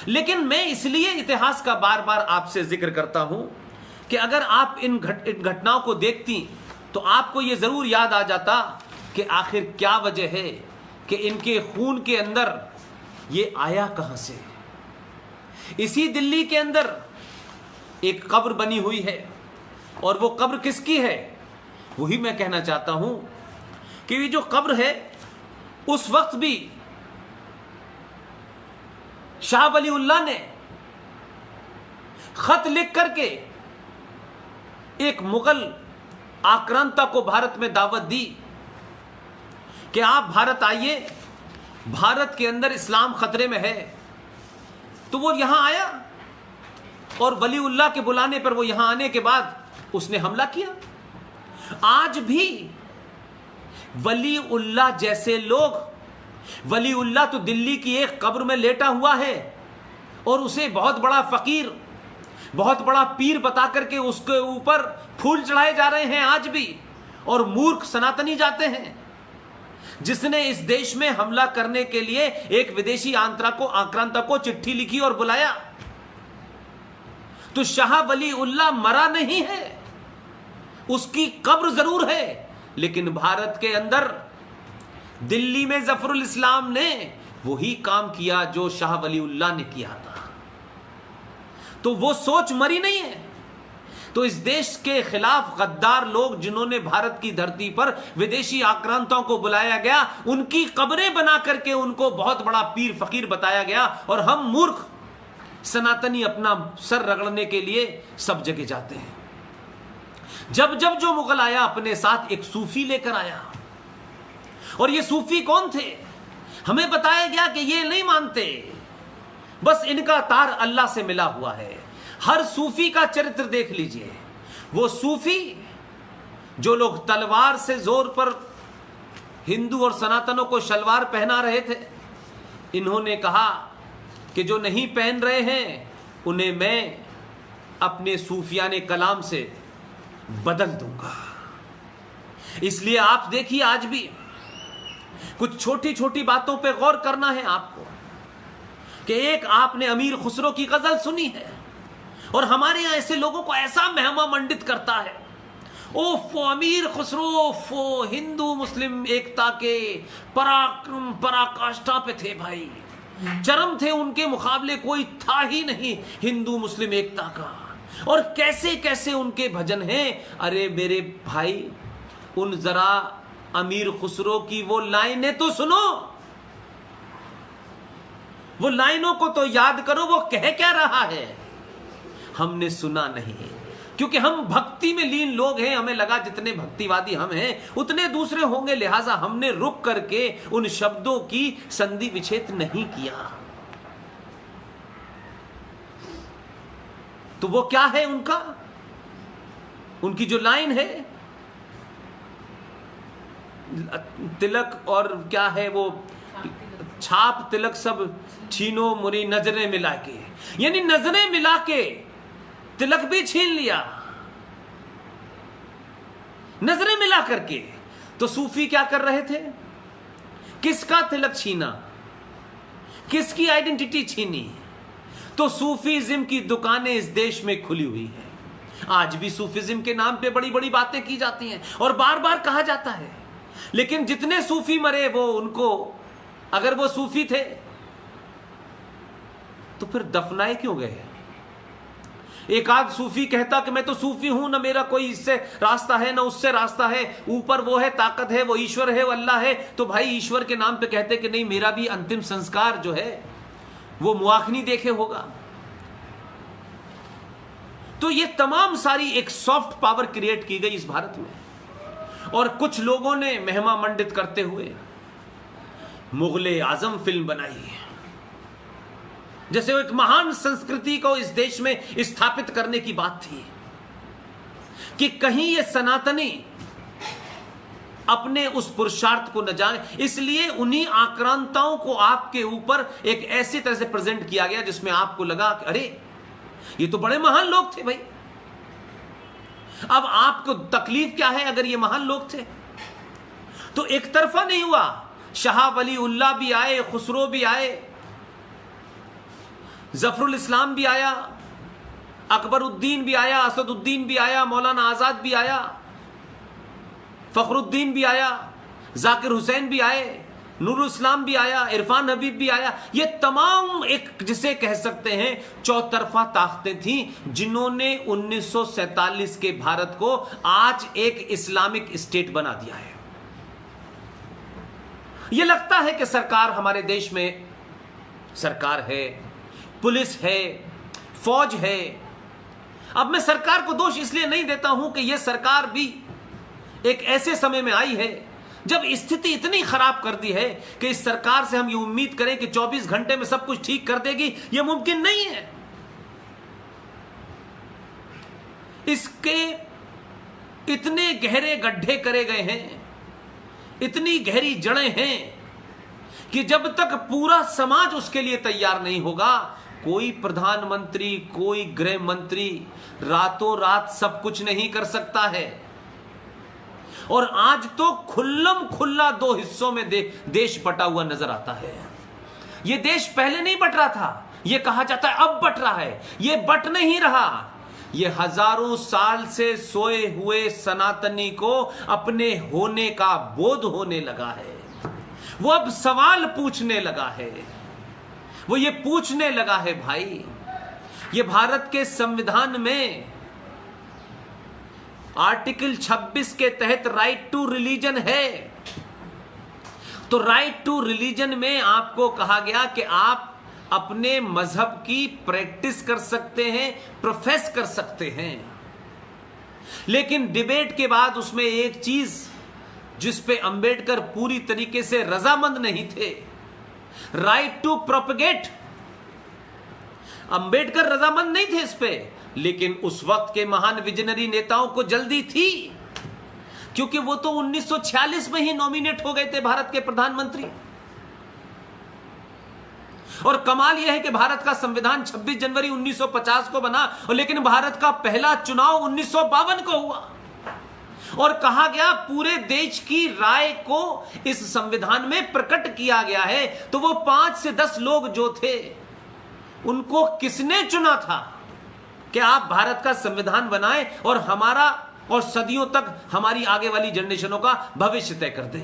लेकिन मैं इसलिए इतिहास का बार बार आपसे जिक्र करता हूं कि अगर आप इन घटनाओं को देखती तो आपको यह जरूर याद आ जाता कि आखिर क्या वजह है कि इनके खून के अंदर ये आया कहां से। इसी दिल्ली के अंदर एक कब्र बनी हुई है, और वो कब्र किसकी है वही मैं कहना चाहता हूं कि ये जो कब्र है उस वक्त भी शाह वलीउल्लाह ने खत लिख करके एक मुगल आक्रांता को भारत में दावत दी कि आप भारत आइए, भारत के अंदर इस्लाम खतरे में है। तो वो यहां आया और वलीउल्लाह के बुलाने पर वो यहां आने के बाद उसने हमला किया। आज भी वलीउल्लाह जैसे लोग, वलीउल्लाह तो दिल्ली की एक कब्र में लेटा हुआ है और उसे बहुत बड़ा फकीर, बहुत बड़ा पीर बता करके उसके ऊपर फूल चढ़ाए जा रहे हैं आज भी, और मूर्ख सनातनी जाते हैं। जिसने इस देश में हमला करने के लिए एक विदेशी आक्रांता को चिट्ठी लिखी और बुलाया। तो शाह वलीउल्लाह मरा नहीं है, उसकी कब्र जरूर है, लेकिन भारत के अंदर दिल्ली में जफरुल इस्लाम ने वही काम किया जो शाह वलीउल्लाह ने किया था। तो वो सोच मरी नहीं है। तो इस देश के खिलाफ गद्दार लोग जिन्होंने भारत की धरती पर विदेशी आक्रांताओं को बुलाया गया, उनकी कब्रें बना करके उनको बहुत बड़ा पीर फकीर बताया गया, और हम मूर्ख सनातनी अपना सर रगड़ने के लिए सब जगह जाते हैं। जब जब जो मुगल आया अपने साथ एक सूफी लेकर आया, और ये सूफी कौन थे हमें बताया गया कि ये नहीं मानते, बस इनका तार अल्लाह से मिला हुआ है। हर सूफी का चरित्र देख लीजिए। वो सूफी जो लोग तलवार से जोर पर हिंदू और सनातनों को शलवार पहना रहे थे, इन्होंने कहा कि जो नहीं पहन रहे हैं उन्हें मैं अपने सूफियाने कलाम से बदल दूंगा। इसलिए आप देखिए आज भी कुछ छोटी छोटी बातों पे गौर करना है आपको कि एक आपने अमीर खुसरो की गजल सुनी है, और हमारे यहां ऐसे लोगों को ऐसा महिमा मंडित करता है। ओफो अमीर खुसरो, ओफो हिंदू मुस्लिम एकता के पराक्रम पराकाष्ठा पे थे भाई, चरम थे, उनके मुकाबले कोई था ही नहीं हिंदू मुस्लिम एकता का। और कैसे कैसे उनके भजन हैं। अरे मेरे भाई, उन जरा अमीर खुसरो की वो लाइनें तो सुनो, वो लाइनों को तो याद करो, वो कह क्या रहा है। हमने सुना नहीं, क्योंकि हम भक्ति में लीन लोग हैं। हमें लगा जितने भक्तिवादी हम हैं उतने दूसरे होंगे, लिहाजा हमने रुक करके उन शब्दों की संधि विच्छेद नहीं किया। तो वो क्या है उनका, उनकी जो लाइन है, तिलक और क्या है वो छाप तिलक सब छीनो मुरी नजरें मिला के, यानी नजरें मिला के तिलक भी छीन लिया, नजरें मिला करके। तो सूफी क्या कर रहे थे, किसका तिलक छीना, किसकी आइडेंटिटी छीनी। तो सूफीज्म की दुकानें इस देश में खुली हुई हैं। आज भी सूफीज्म के नाम पे बड़ी बड़ी बातें की जाती हैं और बार बार कहा जाता है, लेकिन जितने सूफी मरे वो उनको, अगर वो सूफी थे तो फिर दफनाए क्यों गए। एक आध सूफी कहता कि मैं तो सूफी हूं, ना मेरा कोई इससे रास्ता है ना उससे रास्ता है, ऊपर वो है, ताकत है, वो ईश्वर है, वो अल्लाह है। तो भाई ईश्वर के नाम पे कहते कि नहीं, मेरा भी अंतिम संस्कार जो है वो मुआखनी देखे होगा। तो ये तमाम सारी एक सॉफ्ट पावर क्रिएट की गई इस भारत में, और कुछ लोगों ने महिमा मंडित करते हुए मुगले आजम फिल्म बनाई, जैसे वो एक महान संस्कृति को इस देश में स्थापित करने की बात थी कि कहीं ये सनातनी अपने उस पुरुषार्थ को न जाए। इसलिए उन्हीं आक्रांताओं को आपके ऊपर एक ऐसी तरह से प्रेजेंट किया गया जिसमें आपको लगा कि अरे ये तो बड़े महान लोग थे भाई। अब आपको तकलीफ क्या है, अगर ये महान लोग थे तो एक तरफा नहीं हुआ, शाह वलीउल्लाह भी आए, खुसरो भी आए, जफरुल इस्लाम भी आया, अकबरुद्दीन भी आया, असदुद्दीन भी आया, मौलाना आजाद भी आया, फखरुद्दीन भी आया, जाकिर हुसैन भी आए, नूरुल इस्लाम भी आया, इरफान हबीब भी आया। ये तमाम एक जिसे कह सकते हैं चौतरफा ताकतें थी जिन्होंने 1947 के भारत को आज एक इस्लामिक स्टेट बना दिया है। यह लगता है कि सरकार, हमारे देश में सरकार है, पुलिस है, फौज है। अब मैं सरकार को दोष इसलिए नहीं देता हूं कि यह सरकार भी एक ऐसे समय में आई है जब स्थिति इतनी खराब कर दी है कि इस सरकार से हम ये उम्मीद करें कि 24 घंटे में सब कुछ ठीक कर देगी, यह मुमकिन नहीं है। इसके इतने गहरे गड्ढे करे गए हैं, इतनी गहरी जड़ें हैं कि जब तक पूरा समाज उसके लिए तैयार नहीं होगा, कोई प्रधानमंत्री, कोई गृह मंत्री रातों रात सब कुछ नहीं कर सकता है। और आज तो खुल्लम खुल्ला दो हिस्सों में देश बटा हुआ नजर आता है। यह देश पहले नहीं बट रहा था, यह कहा जाता है अब बट रहा है, यह बट नहीं रहा। यह हजारों साल से सोए हुए सनातनी को अपने होने का बोध होने लगा है। वो अब सवाल पूछने लगा है, वो ये पूछने लगा है, भाई ये भारत के संविधान में आर्टिकल 26 के तहत राइट टू रिलीजन है, तो राइट टू रिलीजन में आपको कहा गया कि आप अपने मजहब की प्रैक्टिस कर सकते हैं, प्रोफेस कर सकते हैं। लेकिन डिबेट के बाद उसमें एक चीज जिस पे अंबेडकर पूरी तरीके से रजामंद नहीं थे, राइट टू प्रोपगेट, अंबेडकर रजामंद नहीं थे इस पे, लेकिन उस वक्त के महान विजनरी नेताओं को जल्दी थी, क्योंकि वो तो 1946 में ही नॉमिनेट हो गए थे भारत के प्रधानमंत्री। और कमाल यह है कि भारत का संविधान 26 जनवरी 1950 को बना, और लेकिन भारत का पहला चुनाव 1952 को हुआ, और कहा गया पूरे देश की राय को इस संविधान में प्रकट किया गया है। तो वो 5 से 10 लोग जो थे, उनको किसने चुना था कि आप भारत का संविधान बनाएं और हमारा और सदियों तक हमारी आगे वाली जनरेशनों का भविष्य तय कर दें।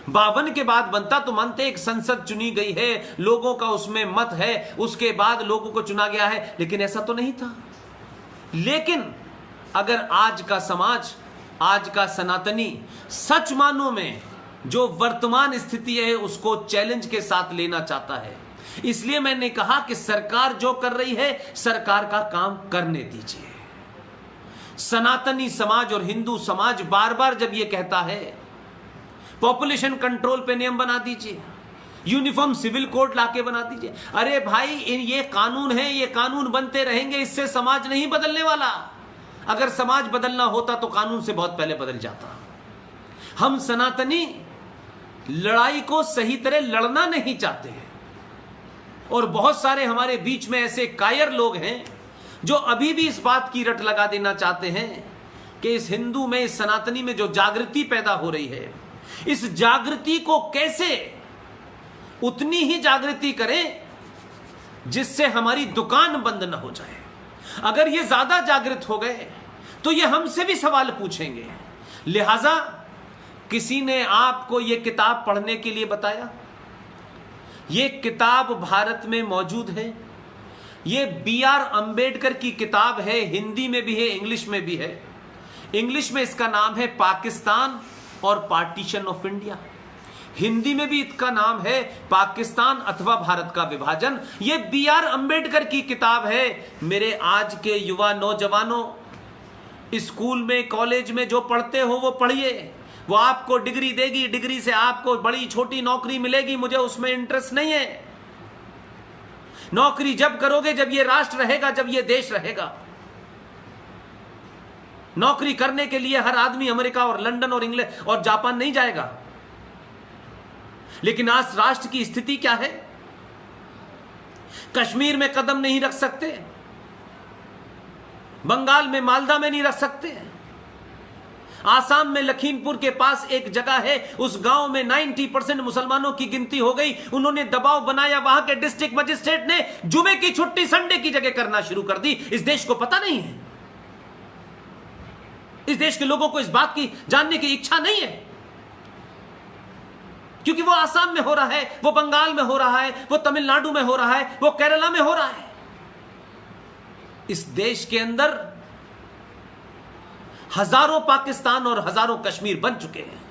52 के बाद बनता तो मानते एक संसद चुनी गई है, लोगों का उसमें मत है, उसके बाद लोगों को चुना गया है, लेकिन ऐसा तो नहीं था। लेकिन अगर आज का समाज, आज का सनातनी सच मानों में जो वर्तमान स्थिति है उसको चैलेंज के साथ लेना चाहता है, इसलिए मैंने कहा कि सरकार जो कर रही है, सरकार का काम करने दीजिए। सनातनी समाज और हिंदू समाज बार बार जब यह कहता है पॉपुलेशन कंट्रोल पे नियम बना दीजिए, यूनिफॉर्म सिविल कोड लाके बना दीजिए, अरे भाई ये कानून है, ये कानून बनते रहेंगे, इससे समाज नहीं बदलने वाला। अगर समाज बदलना होता तो कानून से बहुत पहले बदल जाता। हम सनातनी लड़ाई को सही तरह लड़ना नहीं चाहते हैं, और बहुत सारे हमारे बीच में ऐसे कायर लोग हैं जो अभी भी इस बात की रट लगा देना चाहते हैं कि इस हिंदू में, इस सनातनी में जो जागृति पैदा हो रही है, इस जागृति को कैसे उतनी ही जागृति करें जिससे हमारी दुकान बंद न हो जाए। अगर ये ज्यादा जागृत हो गए तो ये हमसे भी सवाल पूछेंगे। लिहाजा किसी ने आपको ये किताब पढ़ने के लिए बताया, ये किताब भारत में मौजूद है, ये B.R. अंबेडकर की किताब है, हिंदी में भी है, इंग्लिश में भी है। इंग्लिश में इसका नाम है पाकिस्तान और पार्टीशन ऑफ इंडिया, हिंदी में भी इसका नाम है पाकिस्तान अथवा भारत का विभाजन। ये B.R. अंबेडकर की किताब है। मेरे आज के युवा नौजवानों, स्कूल में, कॉलेज में जो पढ़ते हो वो पढ़िए, वो आपको डिग्री देगी, डिग्री से आपको बड़ी छोटी नौकरी मिलेगी, मुझे उसमें इंटरेस्ट नहीं है। नौकरी जब करोगे जब ये राष्ट्र रहेगा, जब ये देश रहेगा। नौकरी करने के लिए हर आदमी अमेरिका और लंदन और इंग्लैंड और जापान नहीं जाएगा। लेकिन आज राष्ट्र की स्थिति क्या है? कश्मीर में कदम नहीं रख सकते, बंगाल में, मालदा में नहीं रख सकते। आसाम में लखीमपुर के पास एक जगह है, उस गांव में 90% मुसलमानों की गिनती हो गई। उन्होंने दबाव बनाया, वहां के डिस्ट्रिक्ट मजिस्ट्रेट ने जुमे की छुट्टी संडे की जगह करना शुरू कर दी। इस देश को पता नहीं है, इस देश के लोगों को इस बात की जानने की इच्छा नहीं है, क्योंकि वो आसाम में हो रहा है, वो बंगाल में हो रहा है, वो तमिलनाडु में हो रहा है, वो केरला में हो रहा है। इस देश के अंदर हजारों पाकिस्तान और हजारों कश्मीर बन चुके हैं।